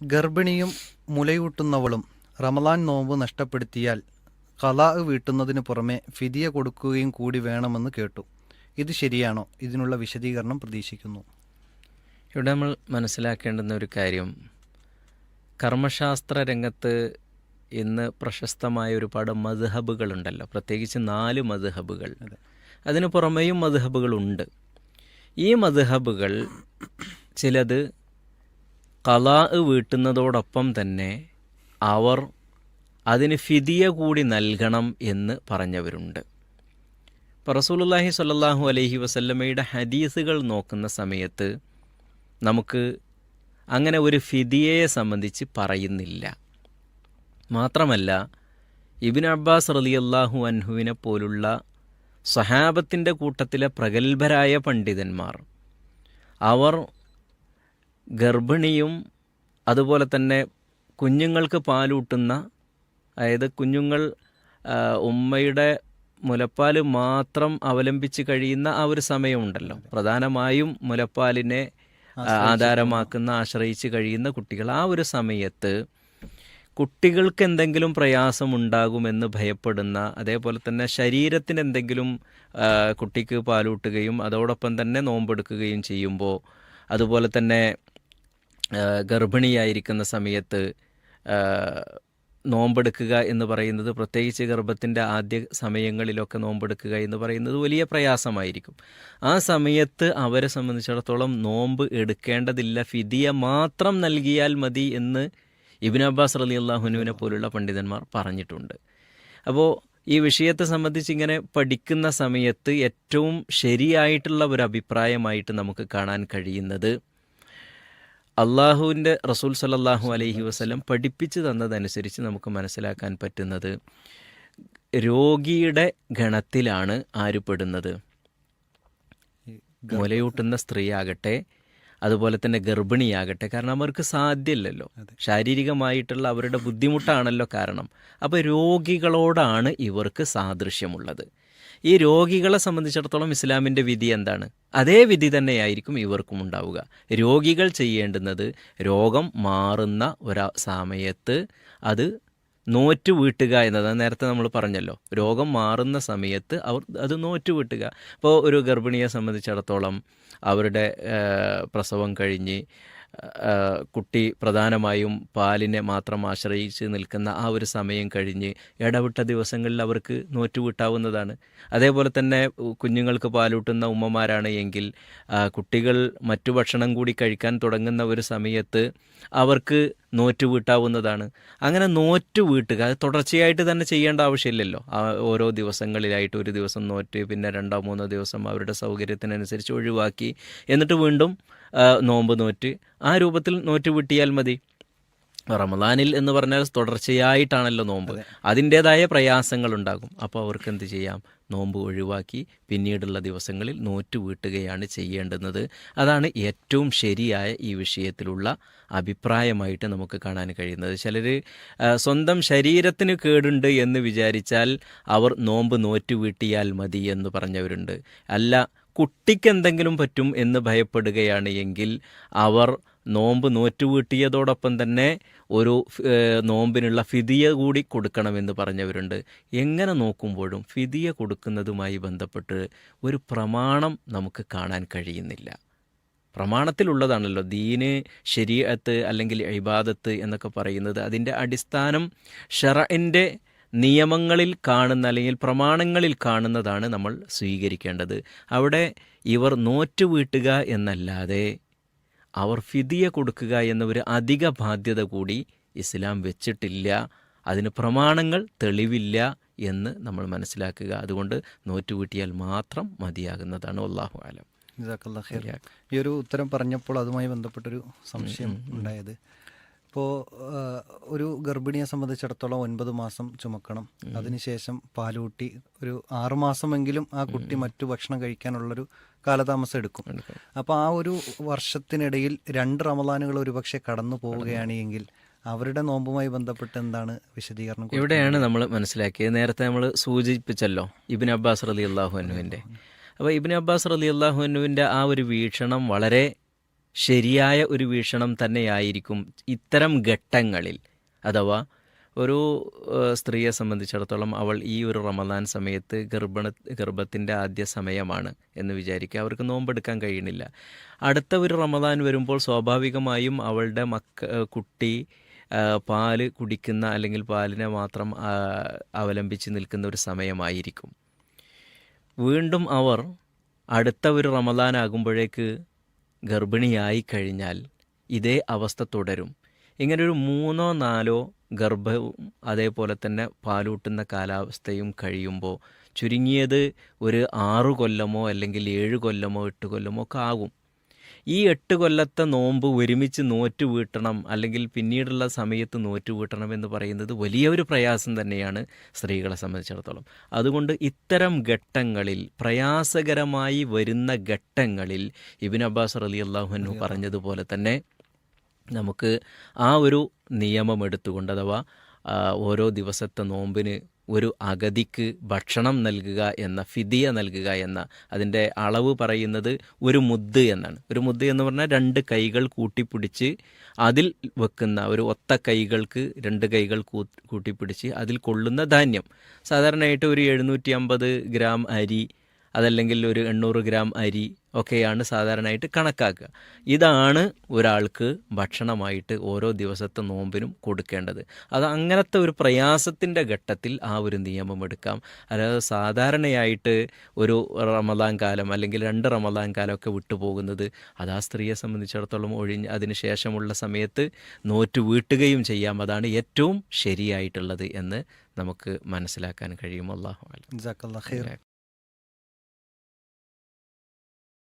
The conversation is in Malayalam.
ഗർഭിണിയും മുലയൂട്ടുന്നവളും റമളാൻ നോമ്പ് നഷ്ടപ്പെടുത്തിയാൽ ഖളാ വീട്ടുന്നതിന് പുറമെ ഫിദിയ കൊടുക്കുകയും കൂടി വേണമെന്ന് കേട്ടു. ഇത് ശരിയാണോ? ഇതിനുള്ള വിശദീകരണം പ്രതീക്ഷിക്കുന്നു. ഇവിടെ നമ്മൾ മനസ്സിലാക്കേണ്ടുന്ന ഒരു കാര്യം, കർമ്മശാസ്ത്ര രംഗത്ത് ഇന്ന് പ്രശസ്തമായ ഒരുപാട് മദ്ഹബുകളുണ്ടല്ലോ, പ്രത്യേകിച്ച് 4 മദ്ഹബുകൾ. അതിന് പുറമെയും മദ്ഹബുകളുണ്ട്. ഈ മദ്ഹബുകൾ ചിലത് ഖളാ വീട്ടുന്നതോടൊപ്പം തന്നെ അവർ അതിന് ഫിദിയ കൂടി നൽകണം എന്ന് പറഞ്ഞവരുണ്ട്. ഇപ്പോൾ റസൂലുള്ളാഹി സ്വല്ലല്ലാഹു അലൈഹി വസല്ലമയുടെ ഹദീസുകൾ നോക്കുന്ന സമയത്ത് നമുക്ക് അങ്ങനെ ഒരു ഫിദിയയെ സംബന്ധിച്ച് പറയുന്നില്ല. മാത്രമല്ല, ഇബ്നു അബ്ബാസ് റളിയല്ലാഹു അൻഹുവിനെ പോലുള്ള സ്വഹാബത്തിൻ്റെ കൂട്ടത്തിലെ പ്രഗത്ഭരായ പണ്ഡിതന്മാർ അവർ ഗർഭിണിയും അതുപോലെ തന്നെ കുഞ്ഞുങ്ങൾക്ക് പാലൂട്ടുന്ന, അതായത് കുഞ്ഞുങ്ങൾ ഉമ്മയുടെ മുലപ്പാൽ മാത്രം അവലംബിച്ച് കഴിയുന്ന ആ ഒരു സമയമുണ്ടല്ലോ, പ്രധാനമായും മുലപ്പാലിനെ ആധാരമാക്കുന്ന, ആശ്രയിച്ച് കഴിയുന്ന കുട്ടികൾ, ആ ഒരു സമയത്ത് കുട്ടികൾക്ക് എന്തെങ്കിലും പ്രയാസമുണ്ടാകുമെന്ന് ഭയപ്പെടുന്ന, അതേപോലെ തന്നെ ശരീരത്തിന് എന്തെങ്കിലും കുട്ടിക്ക് പാലൂട്ടുകയും അതോടൊപ്പം തന്നെ നോമ്പെടുക്കുകയും ചെയ്യുമ്പോൾ, അതുപോലെ തന്നെ ഗർഭിണിയായിരിക്കുന്ന സമയത്ത് നോമ്പെടുക്കുക എന്ന് പറയുന്നത്, പ്രത്യേകിച്ച് ഗർഭത്തിൻ്റെ ആദ്യ സമയങ്ങളിലൊക്കെ നോമ്പെടുക്കുക എന്ന് പറയുന്നത് വലിയ പ്രയാസമായിരിക്കും. ആ സമയത്ത് അവരെ സംബന്ധിച്ചിടത്തോളം നോമ്പ് എടുക്കേണ്ടതില്ല, ഫിദിയ മാത്രം നൽകിയാൽ മതി എന്ന് ഇബ്നു അബ്ബാസ് റളിയല്ലാഹു അൻഹുവിനെ പോലുള്ള പണ്ഡിതന്മാർ പറഞ്ഞിട്ടുണ്ട്. അപ്പോൾ ഈ വിഷയത്തെ സംബന്ധിച്ച് ഇങ്ങനെ പഠിക്കുന്ന സമയത്ത് ഏറ്റവും ശരിയായിട്ടുള്ള ഒരു അഭിപ്രായമായിട്ട് നമുക്ക് കാണാൻ കഴിയുന്നത്, അള്ളാഹുവിൻ്റെ റസൂൽ സല്ലല്ലാഹു അലൈഹി വസല്ലം പഠിപ്പിച്ചു തന്നതനുസരിച്ച് നമുക്ക് മനസ്സിലാക്കാൻ പറ്റുന്നത്, രോഗിയുടെ ഗണത്തിലാണ് ആര് പെടുന്നത്? മുലയൂട്ടുന്ന സ്ത്രീയാകട്ടെ, അതുപോലെ തന്നെ ഗർഭിണിയാകട്ടെ. കാരണം അവർക്ക് സാധ്യമല്ലല്ലോ, ശാരീരികമായിട്ടുള്ള അവരുടെ ബുദ്ധിമുട്ടാണല്ലോ കാരണം. അപ്പോൾ രോഗികളോടാണ് ഇവർക്ക് സാദൃശ്യമുള്ളത്. ഈ രോഗികളെ സംബന്ധിച്ചിടത്തോളം ഇസ്ലാമിൻ്റെ വിധി എന്താണ്? അതേ വിധി തന്നെയായിരിക്കും ഇവർക്കും ഉണ്ടാവുക. രോഗികൾ ചെയ്യേണ്ടുന്നത്, രോഗം മാറുന്ന ഒരു സമയത്ത് അത് നോറ്റു വീട്ടുക എന്നതാണ്. നേരത്തെ നമ്മൾ പറഞ്ഞല്ലോ, രോഗം മാറുന്ന സമയത്ത് അവർ അത് നോറ്റു വീട്ടുക. ഇപ്പോൾ ഒരു ഗർഭിണിയെ സംബന്ധിച്ചിടത്തോളം അവരുടെ പ്രസവം കഴിഞ്ഞ് കുട്ടി പ്രധാനമായും പാലിനെ മാത്രം ആശ്രയിച്ച് നിൽക്കുന്ന ആ ഒരു സമയം കഴിഞ്ഞ് ഇടവിട്ട ദിവസങ്ങളിൽ അവർക്ക് നോറ്റുവീട്ടാവുന്നതാണ്. അതേപോലെ തന്നെ കുഞ്ഞുങ്ങൾക്ക് പാലൂട്ടുന്ന ഉമ്മമാരാണ് എങ്കിൽ കുട്ടികൾ മറ്റു ഭക്ഷണം കൂടി കഴിക്കാൻ തുടങ്ങുന്ന ഒരു സമയത്ത് അവർക്ക് നോറ്റുവീട്ടാവുന്നതാണ്. അങ്ങനെ നോറ്റുവീട്ടുക അത് തുടർച്ചയായിട്ട് തന്നെ ചെയ്യേണ്ട ആവശ്യമില്ലല്ലോ. ഓരോ ദിവസങ്ങളിലായിട്ട് ഒരു ദിവസം നോറ്റ്, പിന്നെ 2-3 ദിവസം അവരുടെ സൗകര്യത്തിനനുസരിച്ച് ഒഴിവാക്കി, എന്നിട്ട് വീണ്ടും നോമ്പ് നോറ്റ്, ആ രൂപത്തിൽ നോറ്റ് വീട്ടിയാൽ മതി. റമദാനിൽ എന്ന് പറഞ്ഞാൽ തുടർച്ചയായിട്ടാണല്ലോ നോമ്പ്, അതിൻ്റേതായ പ്രയാസങ്ങളുണ്ടാകും. അപ്പോൾ അവർക്ക് എന്ത് ചെയ്യാം? നോമ്പ് ഒഴിവാക്കി പിന്നീടുള്ള ദിവസങ്ങളിൽ നോറ്റ് വീട്ടുകയാണ് ചെയ്യേണ്ടുന്നത്. അതാണ് ഏറ്റവും ശരിയായ ഈ വിഷയത്തിലുള്ള അഭിപ്രായമായിട്ട് നമുക്ക് കാണാൻ കഴിയുന്നത്. ചിലർ സ്വന്തം ശരീരത്തിന് കേടുണ്ട് എന്ന് വിചാരിച്ചാൽ അവർ നോമ്പ് നോറ്റ് വീട്ടിയാൽ മതി എന്ന് പറഞ്ഞവരുണ്ട്. അല്ല, കുട്ടിക്ക് എന്തെങ്കിലും പറ്റും എന്ന് ഭയപ്പെടുകയാണ് എങ്കിൽ അവർ നോമ്പ് നോറ്റുവീട്ടിയതോടൊപ്പം തന്നെ ഒരു നോമ്പിനുള്ള ഫിദിയ കൂടി കൊടുക്കണമെന്ന് പറഞ്ഞവരുണ്ട്. എങ്ങനെ നോക്കുമ്പോഴും ഫിദിയ കൊടുക്കുന്നതുമായി ബന്ധപ്പെട്ട് ഒരു പ്രമാണം നമുക്ക് കാണാൻ കഴിയുന്നില്ല. പ്രമാണത്തിലുള്ളതാണല്ലോ ദീന്, ശരീഅത്ത് അല്ലെങ്കിൽ ഇബാദത്ത് എന്നൊക്കെ പറയുന്നത്. അതിൻ്റെ അടിസ്ഥാനം ശറഇൻ്റെ നിയമങ്ങളിൽ കാണുന്ന അല്ലെങ്കിൽ പ്രമാണങ്ങളിൽ കാണുന്നതാണ് നമ്മൾ സ്വീകരിക്കേണ്ടത്. അവിടെ ഇവർ നോറ്റുവീട്ടുക എന്നല്ലാതെ അവർ ഫിദിയ കൊടുക്കുക എന്ന ഒരു അധിക ബാധ്യത കൂടി ഇസ്ലാം വെച്ചിട്ടില്ല. അതിന് പ്രമാണങ്ങൾ തെളിവില്ല എന്ന് നമ്മൾ മനസ്സിലാക്കുക. അതുകൊണ്ട് നോറ്റുവീട്ടിയാൽ മാത്രം മതിയാകുന്നതാണ്. വല്ലാഹു അലം. ഈ ഒരു ഉത്തരം പറഞ്ഞപ്പോൾ അതുമായി ബന്ധപ്പെട്ടൊരു സംശയം ഉണ്ടായത്, ഇപ്പോൾ ഒരു ഗർഭിണിയെ സംബന്ധിച്ചിടത്തോളം 9 മാസം ചുമക്കണം, അതിനുശേഷം പാലൂട്ടി ഒരു 6 മാസമെങ്കിലും ആ കുട്ടി മറ്റു ഭക്ഷണം കഴിക്കാനുള്ളൊരു കാലതാമസം എടുക്കും. അപ്പോൾ ആ ഒരു വർഷത്തിനിടയിൽ 2 റമളാനുകൾ ഒരുപക്ഷെ കടന്നു പോവുകയാണ് എങ്കിൽ അവരുടെ നോമ്പുമായി ബന്ധപ്പെട്ട് എന്താണ് വിശദീകരണം? ഇവിടെയാണ് നമ്മൾ മനസ്സിലാക്കിയത്, നേരത്തെ നമ്മൾ സൂചിപ്പിച്ചല്ലോ ഇബ്നു അബ്ബാസ് റളിയല്ലാഹു അൻഹുവിൻ്റെ. അപ്പോൾ ഇബ്നു അബ്ബാസ് റളിയല്ലാഹു അൻഹുവിൻ്റെ ആ ഒരു വീക്ഷണം വളരെ ശരിയായ ഒരു വീക്ഷണം തന്നെയായിരിക്കും ഇത്തരം ഘട്ടങ്ങളിൽ. അഥവാ ഒരു സ്ത്രീയെ സംബന്ധിച്ചിടത്തോളം അവൾ ഈ ഒരു റമദാൻ സമയത്ത് ഗർഭത്തിൻ്റെ ആദ്യ സമയമാണ് എന്ന് വിചാരിക്കുക, അവർക്ക് നോമ്പെടുക്കാൻ കഴിയണില്ല. അടുത്ത ഒരു റമദാൻ വരുമ്പോൾ സ്വാഭാവികമായും അവളുടെ കുട്ടി പാല് കുടിക്കുന്ന അല്ലെങ്കിൽ പാലിനെ മാത്രം അവലംബിച്ച് നിൽക്കുന്ന ഒരു സമയമായിരിക്കും. വീണ്ടും അവർ അടുത്ത ഒരു റമദാൻ ആകുമ്പോഴേക്ക് ഗർഭിണിയായി കഴിഞ്ഞാൽ ഇതേ അവസ്ഥ തുടരും. ഇങ്ങനൊരു 3-4 ഗർഭവും അതേപോലെ തന്നെ പാലൂട്ടുന്ന കാലാവസ്ഥയും കഴിയുമ്പോൾ ചുരുങ്ങിയത് ഒരു 6 കൊല്ലമോ അല്ലെങ്കിൽ 7 കൊല്ലമോ 8 കൊല്ലമോ ഒക്കെ ആകും. ഈ 8 കൊല്ലത്തെ നോമ്പ് ഒരുമിച്ച് നോറ്റ് വീട്ടണം അല്ലെങ്കിൽ പിന്നീടുള്ള സമയത്ത് നോറ്റ് വീട്ടണം എന്ന് പറയുന്നത് വലിയൊരു പ്രയാസം തന്നെയാണ് സ്ത്രീകളെ സംബന്ധിച്ചിടത്തോളം. അതുകൊണ്ട് ഇത്തരം ഘട്ടങ്ങളിൽ, പ്രയാസകരമായി വരുന്ന ഘട്ടങ്ങളിൽ ഇബ്നു അബ്ബാസ് റളിയല്ലാഹു അൻഹു പറഞ്ഞതുപോലെ തന്നെ നമുക്ക് ആ ഒരു നിയമം എടുത്തുകൊണ്ട്, അഥവാ ഓരോ ദിവസത്തെ നോമ്പിന് ഒരു അഗതിക്ക് ഭക്ഷണം നൽകുക എന്ന, ഫിദിയ നൽകുക എന്ന, അതിൻ്റെ അളവ് പറയുന്നത് ഒരു മുദ്ദ് എന്നാണ്. ഒരു മുദ്ദ് എന്ന് പറഞ്ഞാൽ 2 കൈകൾ കൂട്ടിപ്പിടിച്ച് അതിൽ വെക്കുന്ന, ഒരു ഒത്ത കൈകൾക്ക് 2 കൈകൾ കൂട്ടിപ്പിടിച്ച് അതിൽ കൊള്ളുന്ന ധാന്യം. സാധാരണയായിട്ട് ഒരു 750 ഗ്രാം അരി, അതല്ലെങ്കിൽ ഒരു 800 ഗ്രാം അരി ഒക്കെയാണ് സാധാരണയായിട്ട് കണക്കാക്കുക. ഇതാണ് ഒരാൾക്ക് ഭക്ഷണമായിട്ട് ഓരോ ദിവസത്തെ നോമ്പിനും കൊടുക്കേണ്ടത്. അത് അങ്ങനത്തെ ഒരു പ്രയാസത്തിൻ്റെ ഘട്ടത്തിൽ ആ ഒരു നിയമം എടുക്കാം. അല്ലാതെ സാധാരണയായിട്ട് ഒരു റമദാൻ കാലം അല്ലെങ്കിൽ 2 റമദാൻ കാലമൊക്കെ വിട്ടുപോകുന്നത് അത് ആ സ്ത്രീയെ സംബന്ധിച്ചിടത്തോളം അതിന് ശേഷമുള്ള സമയത്ത് നോറ്റ് വീട്ടുകയും ചെയ്യാം. അതാണ് ഏറ്റവും ശരിയായിട്ടുള്ളത് എന്ന് നമുക്ക് മനസ്സിലാക്കാൻ കഴിയും. അല്ലാഹു അലം. ജസാക്കല്ലാഹ് ഖൈർ.